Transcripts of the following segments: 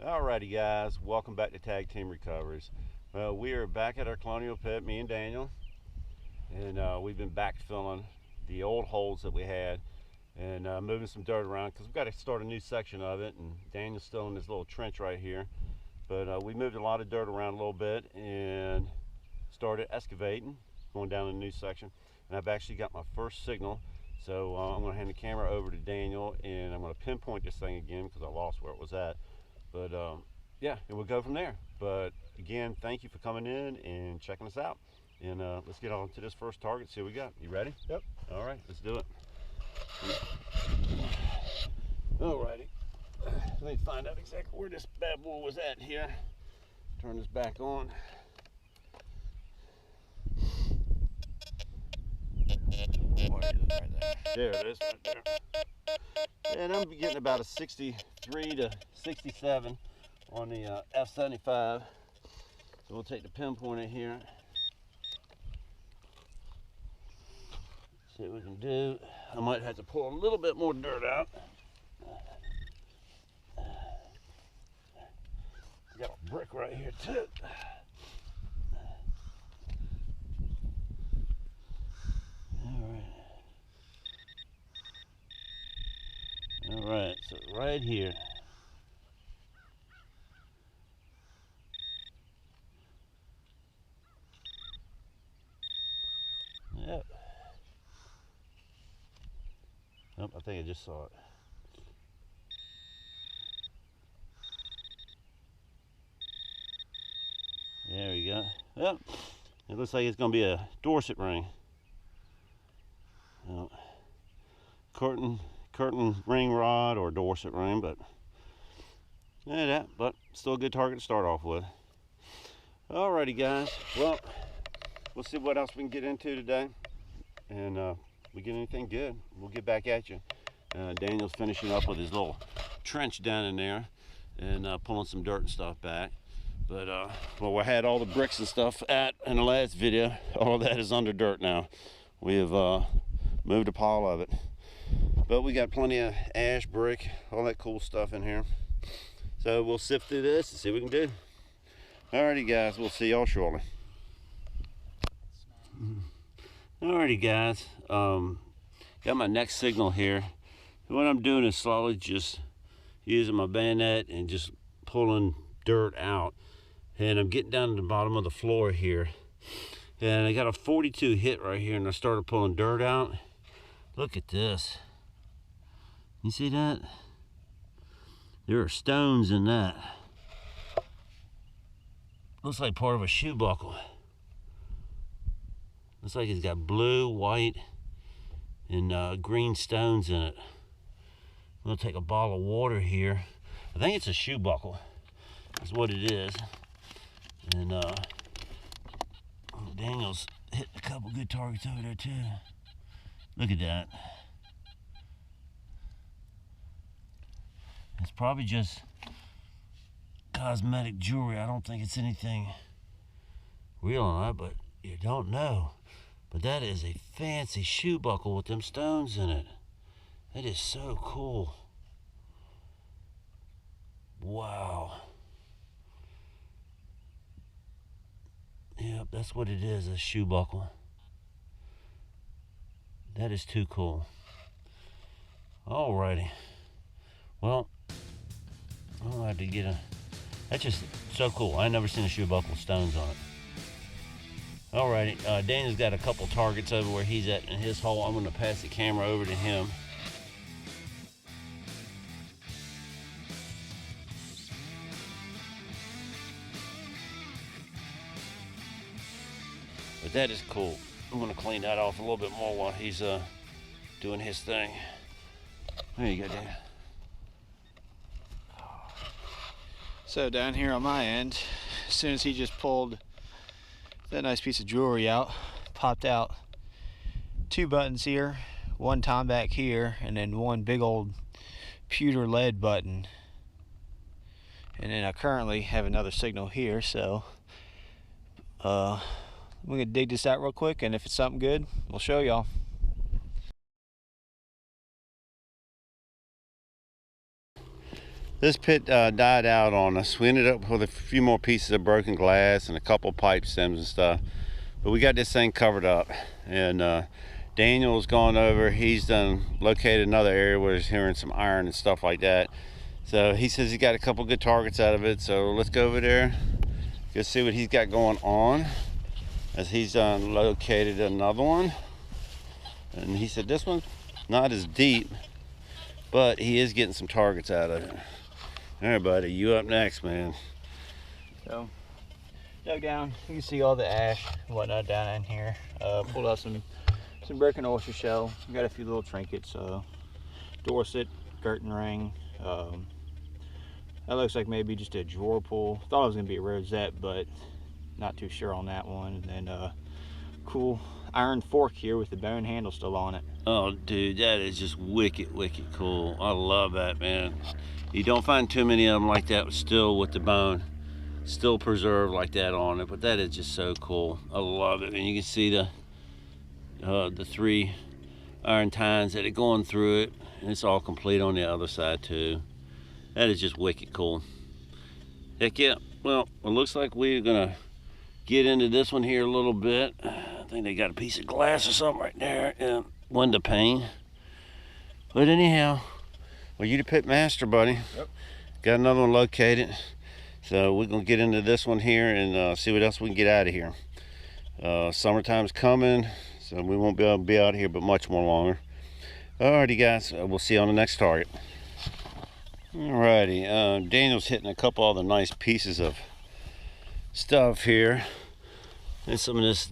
Alrighty guys, welcome back to Tag Team Recoveries. We are back at our Colonial pit, me and Daniel, and we've been backfilling the old holes that we had and moving some dirt around because we've got to start a new section of it, and Daniel's still in this little trench right here. But we moved a lot of dirt around a little bit and started excavating, going down a new section. And I've actually got my first signal, so I'm going to hand the camera over to Daniel and I'm going to pinpoint this thing again because I lost where it was at. But yeah, and we'll go from there. But again, thank you for coming in and checking us out. And let's get on to this first target, see what we got. You ready? Yep. All right, let's do it. Alrighty. Let me find out exactly where this bad boy was at here. Turn this back on. Right there. There it is, right there. And I'm getting about a 63 to 67 on the F75. So we'll take the pinpointer here. See what we can do. I might have to pull a little bit more dirt out. Got a brick right here too. All right, so right here. Yep. Nope, I think I just saw it. There we go. Yep. It looks like it's going to be a Dorset ring. Curtain ring rod or Dorset ring, but yeah, but still a good target to start off with. Alrighty guys, well, we'll see what else we can get into today, and if we get anything good, we'll get back at you. Daniel's finishing up with his little trench down in there and pulling some dirt and stuff back. But well, we had all the bricks and stuff in the last video. All of that is under dirt now. We have moved a pile of it. But we got plenty of ash, brick, all that cool stuff in here. So we'll sift through this and see what we can do. Alrighty guys, we'll see y'all shortly. Alrighty guys, got my next signal here. What I'm doing is slowly just using my bayonet and just pulling dirt out. And I'm getting down to the bottom of the floor here. And I got a 42 hit right here, and I started pulling dirt out. Look at this. You see that? There are stones in that. Looks like part of a shoe buckle. Looks like it's got blue, white, and green stones in it. I'm gonna take a bottle of water here. I think it's a shoe buckle. That's what it is. And Daniel's hitting a couple good targets over there too. Look at that. It's probably just cosmetic jewelry. I don't think it's anything real on it, but you don't know. But that is a fancy shoe buckle with them stones in it. That is so cool. Wow. Yep, that's what it is, a shoe buckle. That is too cool. Alrighty. Well, I'll have to get a... That's just so cool. I ain't never seen a shoe buckle with stones on it. Alrighty, Daniel's got a couple targets over where he's at in his hole. I'm going to pass the camera over to him. But that is cool. I'm going to clean that off a little bit more while he's doing his thing. There you go, Dan. So down here on my end, as soon as he just pulled that nice piece of jewelry out, popped out 2 buttons here, 1 Tombac here, and then 1 big old pewter lead button. And then I currently have another signal here, so we're gonna dig this out real quick, and if it's something good, we'll show y'all. This pit died out on us. We ended up with a few more pieces of broken glass and a couple pipe stems and stuff. But we got this thing covered up. And Daniel's gone over. He's done located another area where he's hearing some iron and stuff like that. So he says he got a couple good targets out of it. So let's go over there, go see what he's got going on. As he's located another one. And he said this one's not as deep, but he is getting some targets out of it. All right, buddy, you up next, man. So, dug down. You can see all the ash and whatnot down in here. Pulled out some broken oyster shell. We got a few little trinkets. Dorset, curtain ring. That looks like maybe just a drawer pull. Thought it was gonna be a rosette, but not too sure on that one. And then cool iron fork here with the bone handle still on it. Oh, dude, that is just wicked, wicked cool. I love that, man. You don't find too many of them like that, still with the bone, still preserved like that on it. But that is just so cool. I love it. And you can see the 3 iron tines that are going through it, and it's all complete on the other side too. That is just wicked cool. Heck yeah. Well, it looks like we're gonna get into this one here a little bit. I think they got a piece of glass or something right there and window pane. But anyhow, well, you the pit master, buddy. Yep. Got another one located. So we're gonna get into this one here and see what else we can get out of here. Summertime's coming, so we won't be able to be out here but much more longer. Alrighty, guys, we'll see you on the next target. Alrighty, Daniel's hitting a couple other nice pieces of stuff here. And some of this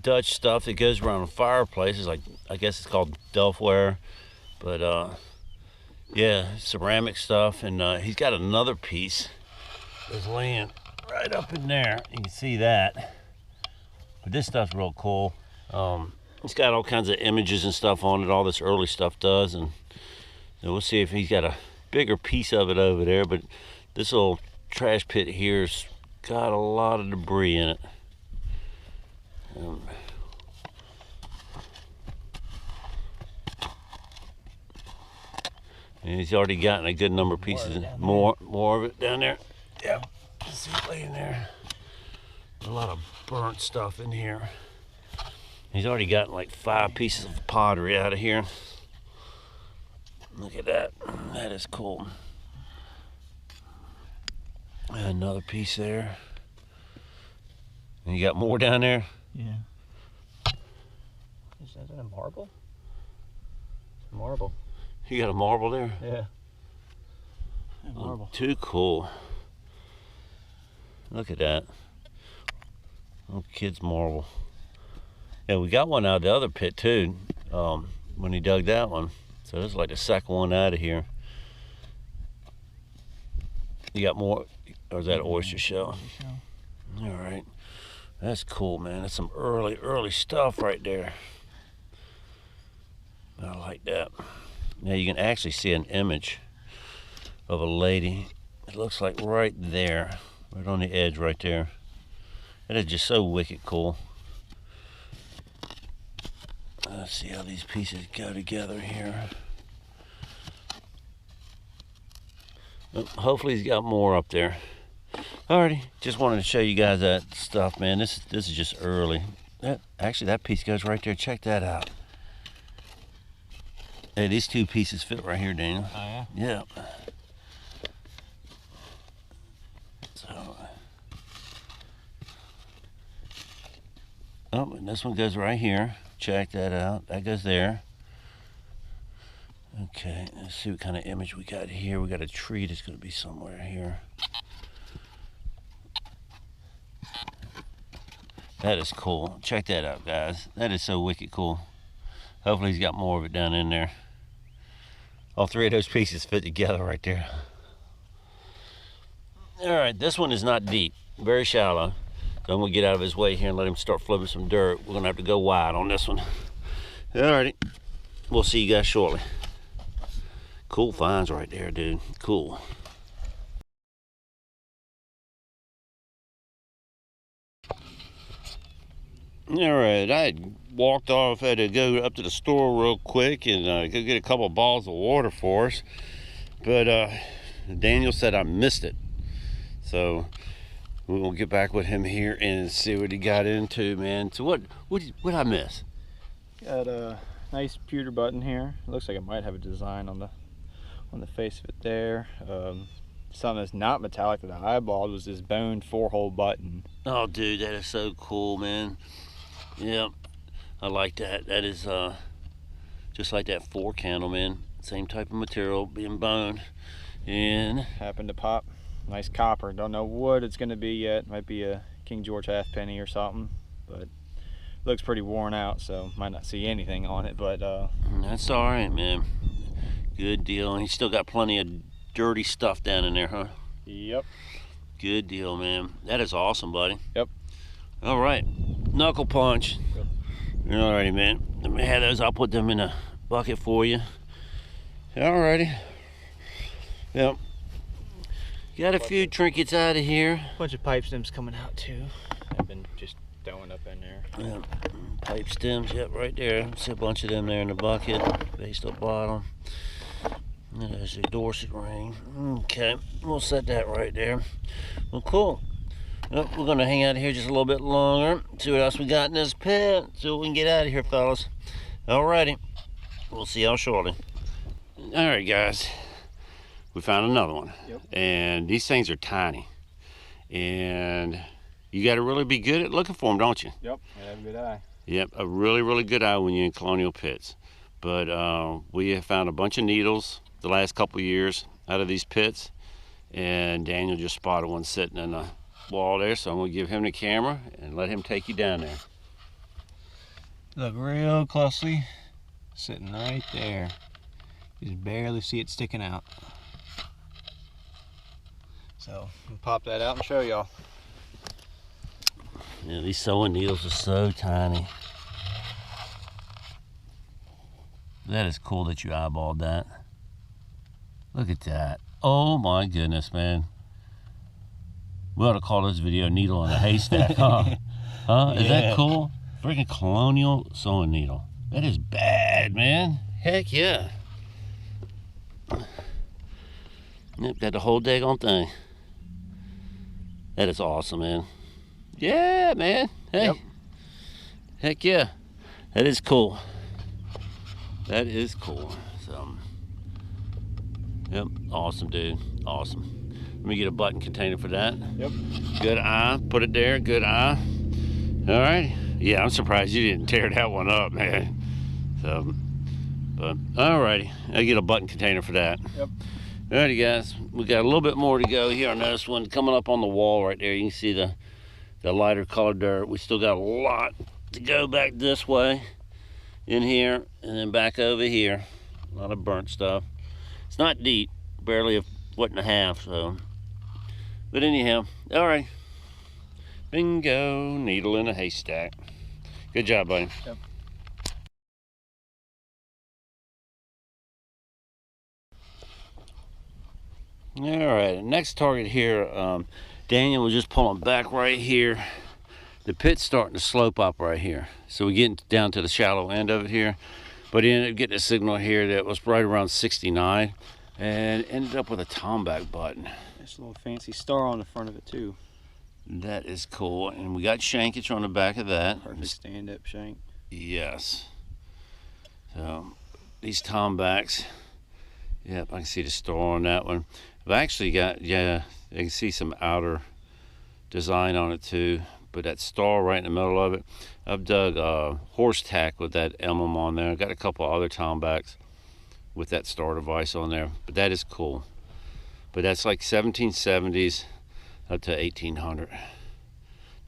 Dutch stuff that goes around fireplaces, like I guess it's called Delftware, but yeah, ceramic stuff. And he's got another piece that's laying right up in there. You can see that. But this stuff's real cool. It's got all kinds of images and stuff on it. All this early stuff does, and we'll see if he's got a bigger piece of it over there. But this little trash pit here's got a lot of debris in it. And he's already gotten a good number of pieces. More of it down there. Yep. See it laying there. A lot of burnt stuff in here. He's already gotten like 5 pieces of pottery out of here. Look at that. That is cool. Another piece there. And you got more down there? Yeah. Is that a marble? It's marble. You got a marble there? Yeah. Marble. Oh, too cool. Look at that. Oh, kid's marble. Yeah, we got one out of the other pit too, when he dug that one. So this is like the second one out of here. You got more, or is that oyster shell? All right. That's cool, man. That's some early stuff right there. I like that. Now you can actually see an image of a lady. It looks like right there, right on the edge right there. That is just so wicked cool. Let's see how these pieces go together here. Hopefully he's got more up there. Alrighty, just wanted to show you guys that stuff, man. This is just early. Actually, that piece goes right there. Check that out. Hey, these 2 pieces fit right here, Daniel. Oh yeah? Yeah. So, oh, and this one goes right here. Check that out. That goes there. Okay, let's see what kind of image we got here. We got a tree that's going to be somewhere here. That is cool. Check that out, guys. That is so wicked cool. Hopefully he's got more of it down in there. All 3 of those pieces fit together right there. All right, this one is not deep, very shallow. So I'm gonna get out of his way here and let him start flipping some dirt. We're gonna have to go wide on this one. Alrighty, we'll see you guys shortly. Cool finds right there, dude. Cool. Alright, I walked off, had to go up to the store real quick and go get a couple of bottles of water for us. But Daniel said I missed it. So we're gonna get back with him here and see what he got into, man. So what I miss? Got a nice pewter button here. It looks like it might have a design on the face of it there. Something that's not metallic that I eyeballed was this boned 4-hole button. Oh, dude, that is so cool, man. Yeah, I like that. That is just like that 4 candle, man. Same type of material, being bone. And happened to pop. Nice copper. Don't know what it's going to be yet. Might be a King George halfpenny or something, but looks pretty worn out, so might not see anything on it. But that's all right, man. Good deal. And he's still got plenty of dirty stuff down in there, huh? Yep. Good deal, man. That is awesome, buddy. Yep. All right, knuckle punch. Yep. All righty, man. Let me have those. I'll put them in a bucket for you. All righty. Yep. Got a few trinkets out of here. Bunch of pipe stems coming out too. I've been just throwing up in there. Yep. Pipe stems, yep, right there. See a bunch of them there in the bucket, based up bottom. And there's a Dorset ring. Okay, we'll set that right there. Well, cool. Well, we're gonna hang out here just a little bit longer. See what else we got in this pit. See what we can get out of here, fellas. Alrighty. We'll see y'all shortly. Alright, guys. We found another one. Yep. And these things are tiny. And you got to really be good at looking for them, don't you? Yep, I have a good eye. Yep, a really, really good eye when you're in colonial pits. But we have found a bunch of needles the last couple years out of these pits. And Daniel just spotted one sitting in the wall there. So I'm going to give him the camera and let him take you down there. Look real closely. Sitting right there. You just barely see it sticking out. So I'll pop that out and show y'all. Yeah, these sewing needles are so tiny. That is cool that you eyeballed that. Look at that. Oh my goodness, man. We ought to call this video Needle in a Haystack, huh? Huh? Is that cool? Freaking colonial sewing needle. That is bad, man. Heck yeah. Yep, got the whole daggone thing. That is awesome, man. Yeah, man. Hey. Yep. Heck yeah. That is cool. That is cool. So, yep. Awesome, dude. Awesome. Let me get a button container for that. Yep. Good eye. Put it there. Good eye. All right. Yeah, I'm surprised you didn't tear that one up, man. So, but all righty. I'll get a button container for that. Yep. Alrighty, guys, we got a little bit more to go here on this one. Coming up on the wall right there, you can see the lighter colored dirt. We still got a lot to go back this way in here and then back over here. A lot of burnt stuff. It's not deep, barely a foot and a half, so. But anyhow, all right. Bingo, needle in a haystack. Good job, buddy. Yep. All right, next target here, Daniel was just pulling back right here. The pit's starting to slope up right here. So we're getting down to the shallow end of it here. But he ended up getting a signal here that was right around 69 and ended up with a Tombac button. There's a little fancy star on the front of it too. That is cool. And we got shankage on the back of that. Perfect stand-up shank. Yes. So these Tombacs, yep, I can see the star on that one. I've actually got, yeah, you can see some outer design on it too, but that star right in the middle of it, I've dug horse tack with that emblem on there. I've got a couple other Tombacs with that star device on there, but that is cool. But that's like 1770s up to 1800.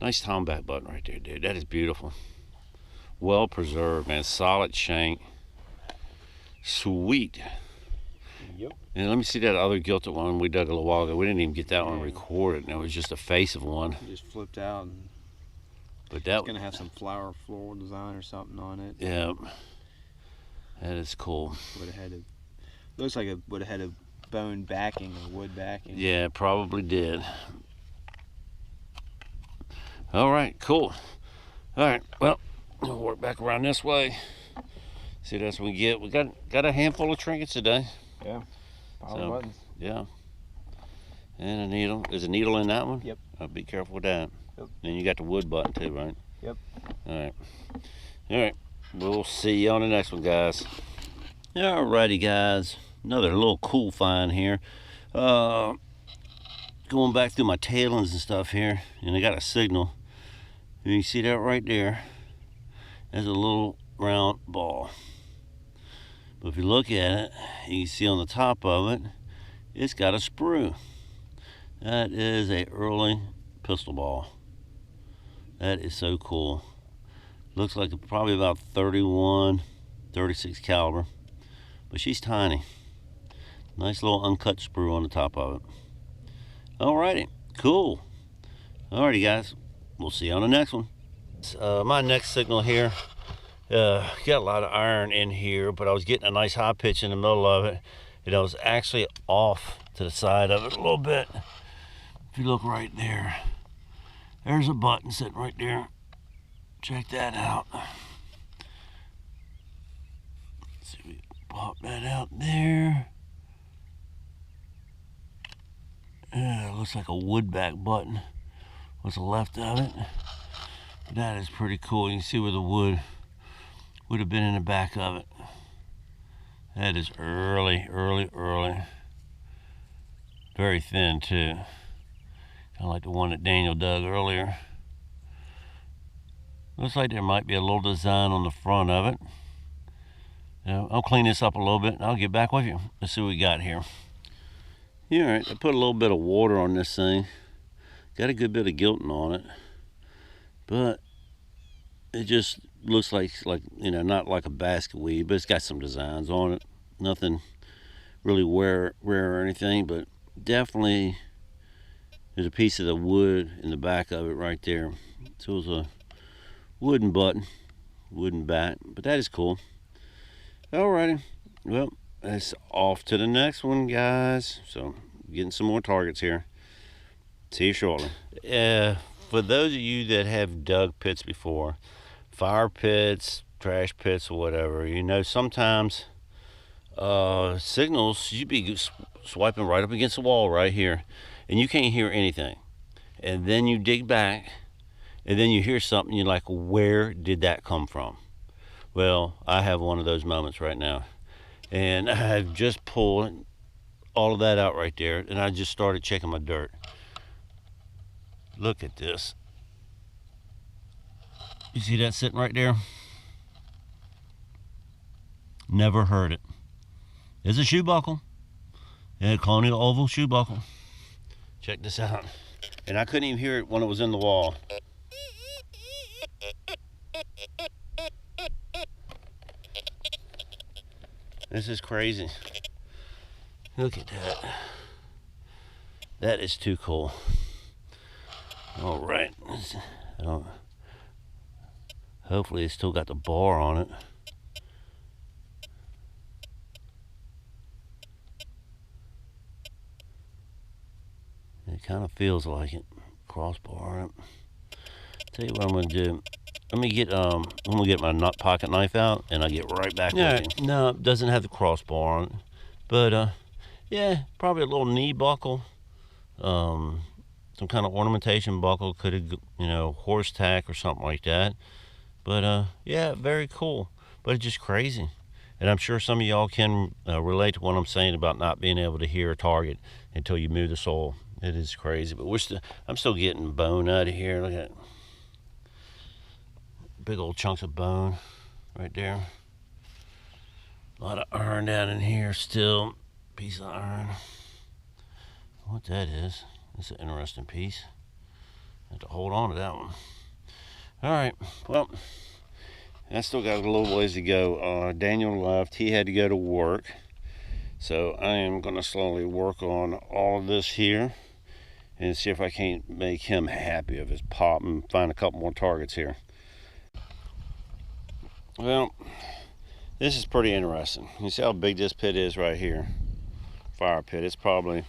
Nice Tombac button right there, dude. That is beautiful. Well preserved, man. Solid shank. Sweet. Yep. And let me see that other gilded one we dug a little while ago. We didn't even get that one recorded, and it was just a face of one. It just flipped out. And but that it's gonna have some flower floral design or something on it. Yeah. That is cool. Would have had a, looks like it would have had a bone backing or wood backing. Yeah, probably did. All right, cool. All right, well, we'll work back around this way. See what else we get. We got a handful of trinkets today. Yeah. Pile of buttons. Yeah. And a needle. Is a needle in that one? Yep. Be careful with that. Yep. And you got the wood button too, right? Yep. Alright. Alright. We'll see you on the next one, guys. Alrighty, guys. Another little cool find here. Going back through my tailings and stuff here, and I got a signal. And you see that right there? There's a little round ball. But if you look at it, you can see on the top of it, it's got a sprue. That is a early pistol ball. That is so cool. Looks like probably about 31, 36 caliber. But she's tiny. Nice little uncut sprue on the top of it. Alrighty, cool. Alrighty, guys. We'll see you on the next one. My next signal here, got a lot of iron in here, but I was getting a nice high pitch in the middle of it, and I was actually off to the side of it a little bit. If you look right there, there's a button sitting right there. Check that out. Let's see if we can pop that out there. Yeah, it looks like a wood back button. What's left of it? That is pretty cool. You can see where the wood would have been in the back of it. That is early. Very thin too. Kind of like the one that Daniel dug earlier. Looks like there might be a little design on the front of it. I'll clean this up a little bit and I'll get back with you. Let's see what we got here. Yeah, all right, I put a little bit of water on this thing. Got a good bit of gilting on it. But it just looks like you know, not like a basket weed, but it's got some designs on it. Nothing really rare or anything, but definitely there's a piece of the wood in the back of it right there. So it was a wooden button, wooden bat, but that is cool. Alrighty, well, that's off to the next one, guys. So getting some more targets here. See you shortly. For those of you that have dug pits before, fire pits, trash pits, or whatever, you know, sometimes signals, you'd be swiping right up against the wall right here, and you can't hear anything. And then you dig back, and then you hear something, you're like, where did that come from? Well, I have one of those moments right now. And I've just pulled all of that out right there, and I just started checking my dirt. Look at this. You see that sitting right there? Never heard it. It's a shoe buckle. Yeah, Colonial oval shoe buckle. Check this out. And I couldn't even hear it when it was in the wall. This is crazy. Look at that. That is too cool. All right. Hopefully it's still got the bar on it. It kind of feels like it. Crossbar on it. Tell you what I'm gonna do. I'm gonna get my pocket knife out, and I'll get right back with you. No, it doesn't have the crossbar on it, but yeah, probably a little knee buckle, some kind of ornamentation buckle. Could have, you know, horse tack or something like that. But yeah, very cool. But it's just crazy, and I'm sure some of y'all can relate to what I'm saying about not being able to hear a target until you move the soil. It is crazy, but I'm still getting bone out of here. Look at that. Big old chunks of bone right there. A lot of iron down in here still. Piece of iron. What that is. That's an interesting piece. I have to hold on to that one. Alright, well, I still got a little ways to go. Daniel left. He had to go to work. So I am going to slowly work on all of this here and see if I can't make him happy of his pop and find a couple more targets here. Well, this is pretty interesting. You see how big this pit is right here? Fire pit. It's probably,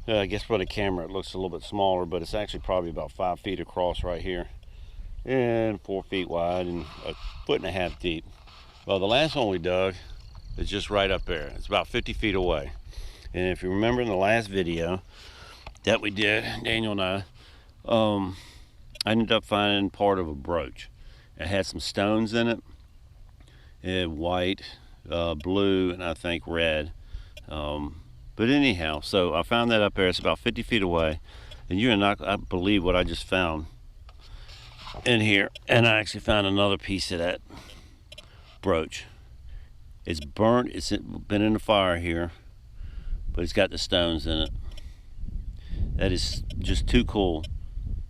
I guess for the camera it looks a little bit smaller, but it's actually probably about 5 feet across right here and 4 feet wide and 1.5 feet deep. Well, the last one we dug is just right up there. It's about 50 feet away. And if you remember in the last video, that we did, Daniel and I ended up finding part of a brooch. It had some stones in it. It had white, blue, and I think red. But anyhow, so I found that up there. It's about 50 feet away. And you're not I believe what I just found in here. And I actually found another piece of that brooch. It's burnt. It's been in the fire here, but it's got the stones in it. That is just too cool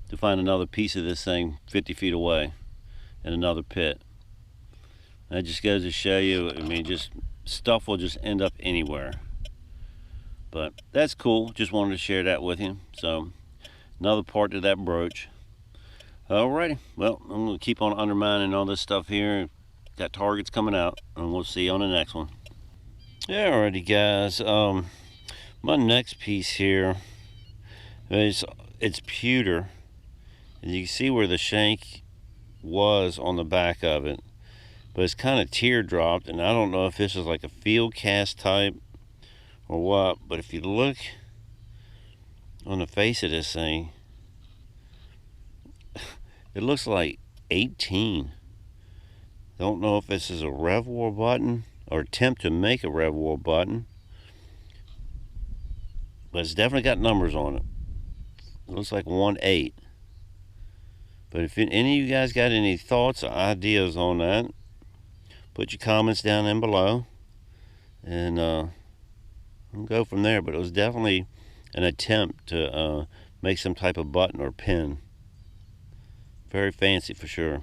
to find another piece of this thing 50 feet away in another pit. That just goes to show you, I mean, just stuff will just end up anywhere. But that's cool. Just wanted to share that with you. So another part to that brooch. Alrighty, well, I'm going to keep on undermining all this stuff here. Got targets coming out, and we'll see you on the next one. Alrighty, guys. My next piece here is it's pewter, and you can see where the shank was on the back of it, but it's kind of teardropped, and I don't know if this is like a field cast type or what. But if you look on the face of this thing, it looks like 18. Don't know if this is a reservoir button or attempt to make a reservoir button, but it's definitely got numbers on it. It looks like 1-8. But if any of you guys got any thoughts or ideas on that, put your comments down in below, and we'll go from there. But it was definitely an attempt to make some type of button or pin. Very fancy for sure.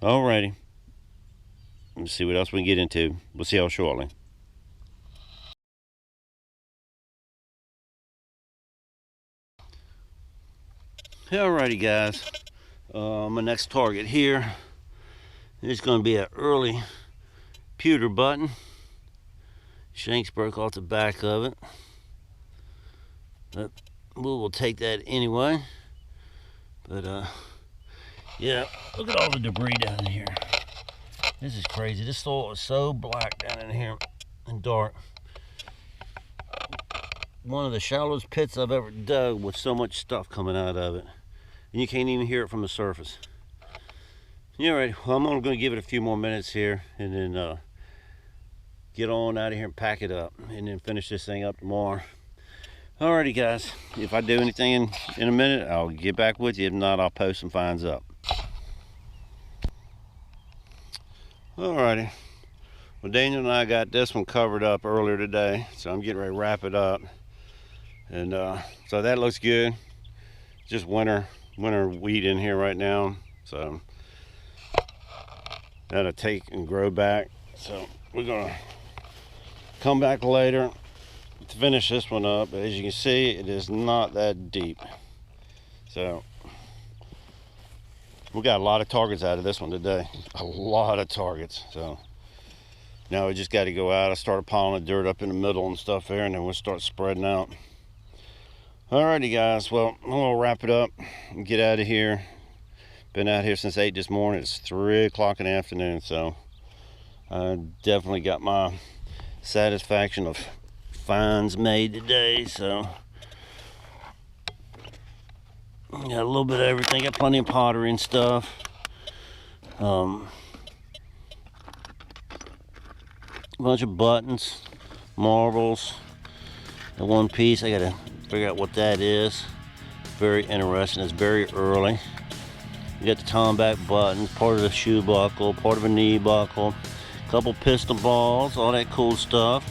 Alrighty. Let's see what else we can get into. We'll see y'all shortly. Alrighty, guys. My next target here is going to be an early pewter button. Shanks broke off the back of it, but we'll take that anyway. But yeah, look at all the debris down in here. This is crazy. This soil is so black down in here and dark. One of the shallowest pits I've ever dug with so much stuff coming out of it. And you can't even hear it from the surface. Alright, well, I'm only going to give it a few more minutes here, and then get on out of here and pack it up, and then finish this thing up tomorrow. Alrighty, guys, if I do anything in a minute, I'll get back with you. If not, I'll post some finds up. Alrighty, well, Daniel and I got this one covered up earlier today, so I'm getting ready to wrap it up. And so that looks good. Just winter wheat in here right now, so that'll take and grow back. So we're gonna come back later to finish this one up. But as you can see, it is not that deep. So we got a lot of targets out of this one today. A lot of targets. So now we just got to go out. I started piling the dirt up in the middle and stuff there, and then we'll start spreading out. Alrighty, guys, well, I'm gonna wrap it up and get out of here. Been out here since 8 this morning. It's 3 o'clock in the afternoon, so I definitely got my satisfaction of finds made today. So got a little bit of everything. Got plenty of pottery and stuff. A bunch of buttons, marbles, the one piece. I gotta figure out what that is. Very interesting. It's very early. You got the Tombac buttons, part of the shoe buckle, part of a knee buckle, a couple pistol balls, all that cool stuff.